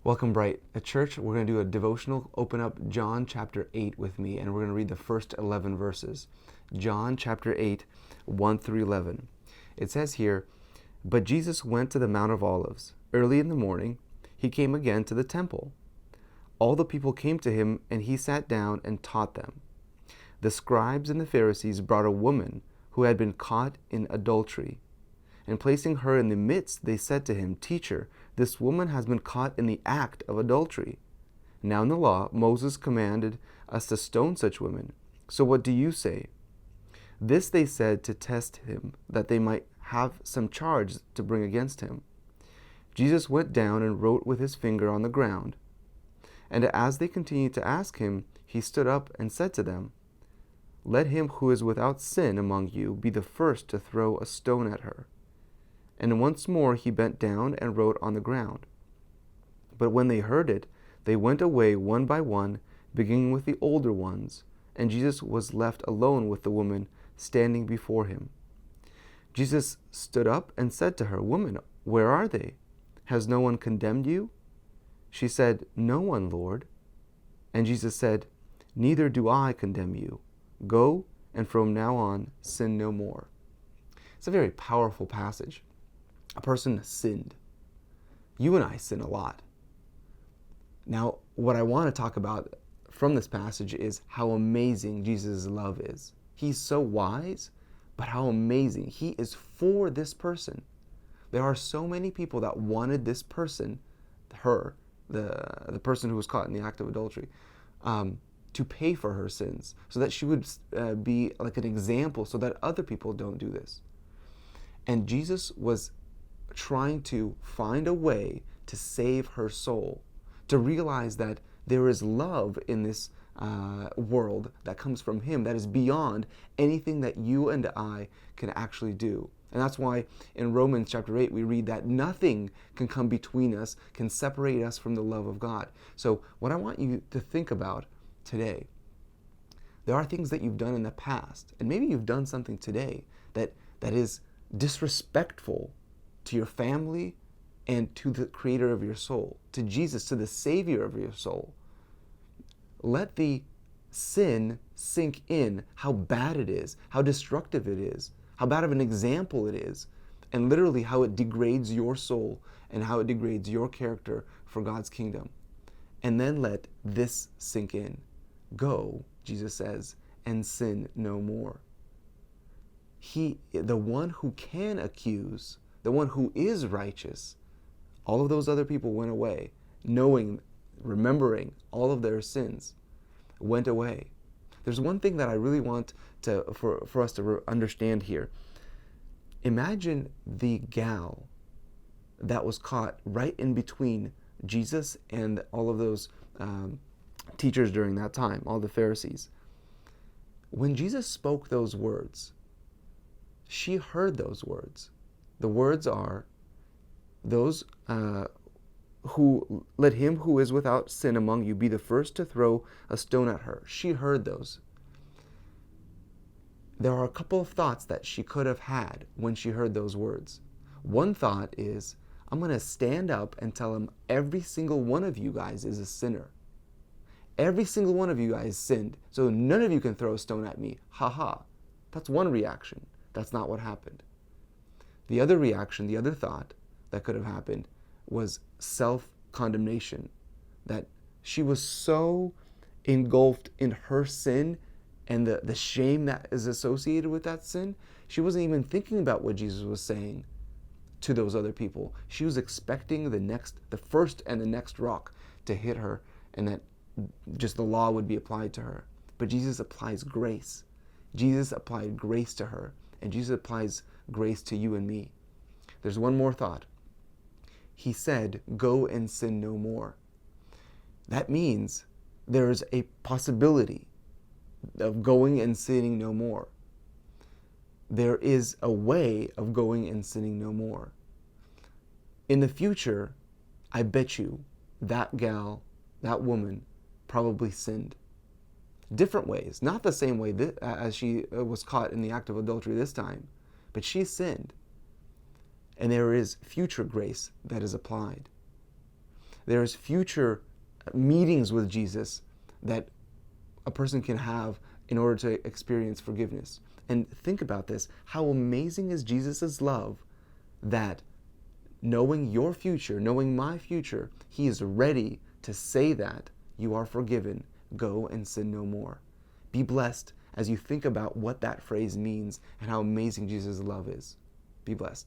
Welcome, Bryte. At church, we're going to do a devotional. Open up John chapter 8 with me, and we're going to read the first 11 verses. John chapter 8, 1 through 11. It says here, "But Jesus went to the Mount of Olives. Early in the morning, he came again to the temple. All the people came to him, and he sat down and taught them. The scribes and the Pharisees brought a woman who had been caught in adultery. And placing her in the midst, they said to him, 'Teacher, this woman has been caught in the act of adultery. Now in the law, Moses commanded us to stone such women. So what do you say?' This they said to test him, that they might have some charge to bring against him. Jesus went down and wrote with his finger on the ground. And as they continued to ask him, he stood up and said to them, 'Let him who is without sin among you be the first to throw a stone at her.' And once more he bent down and wrote on the ground. But when they heard it, they went away one by one, beginning with the older ones, and Jesus was left alone with the woman standing before him. Jesus stood up and said to her, 'Woman, where are they? Has no one condemned you?' She said, 'No one, Lord.' And Jesus said, 'Neither do I condemn you. Go, and from now on sin no more.'" It's a very powerful passage. A person sinned. You and I sin a lot. Now, what I want to talk about from this passage is how amazing Jesus' love is. He's so wise, but how amazing. He is for this person. There are so many people that wanted this person, her, the person who was caught in the act of adultery, to pay for her sins, so that she would be like an example, so that other people don't do this. And Jesus was trying to find a way to save her soul, to realize that there is love in this world that comes from him, that is beyond anything that you and I can actually do. And that's why in Romans chapter 8 we read that nothing can come between us, can separate us from the love of God. So what I want you to think about today, there are things that you've done in the past, and maybe you've done something today that is disrespectful to your family and to the creator of your soul, to Jesus, to the savior of your soul. Let the sin sink in, how bad it is, how destructive it is, how bad of an example it is, and literally how it degrades your soul and how it degrades your character for God's kingdom. And then let this sink in. Go, Jesus says, and sin no more. The one who can accuse, the one who is righteous, all of those other people went away, remembering all of their sins, went away. There's one thing that I really want for us to understand here. Imagine the gal that was caught right in between Jesus and all of those teachers during that time, all the Pharisees. When Jesus spoke those words, she heard those words. The words are, "Those who let him who is without sin among you be the first to throw a stone at her." She heard those. There are a couple of thoughts that she could have had when she heard those words. One thought is, I'm going to stand up and tell him every single one of you guys is a sinner. Every single one of you guys sinned, so none of you can throw a stone at me. Ha ha. That's one reaction. That's not what happened. The other reaction, the other thought that could have happened was self-condemnation. That she was so engulfed in her sin and the shame that is associated with that sin, she wasn't even thinking about what Jesus was saying to those other people. She was expecting the first and the next rock to hit her, and that just the law would be applied to her. But Jesus applies grace. Jesus applied grace to her, and Jesus applies grace to you and me. There's one more thought. He said, "Go and sin no more." That means there's a possibility of going and sinning no more. There is a way of going and sinning no more. In the future, I bet you that gal, that woman, probably sinned. Different ways, not the same way as she was caught in the act of adultery this time, but she sinned. And there is future grace that is applied. There's future meetings with Jesus that a person can have in order to experience forgiveness. And think about this. How amazing is Jesus' love that knowing your future, knowing my future, he is ready to say that you are forgiven. Go and sin no more. Be blessed as you think about what that phrase means and how amazing Jesus' love is. Be blessed.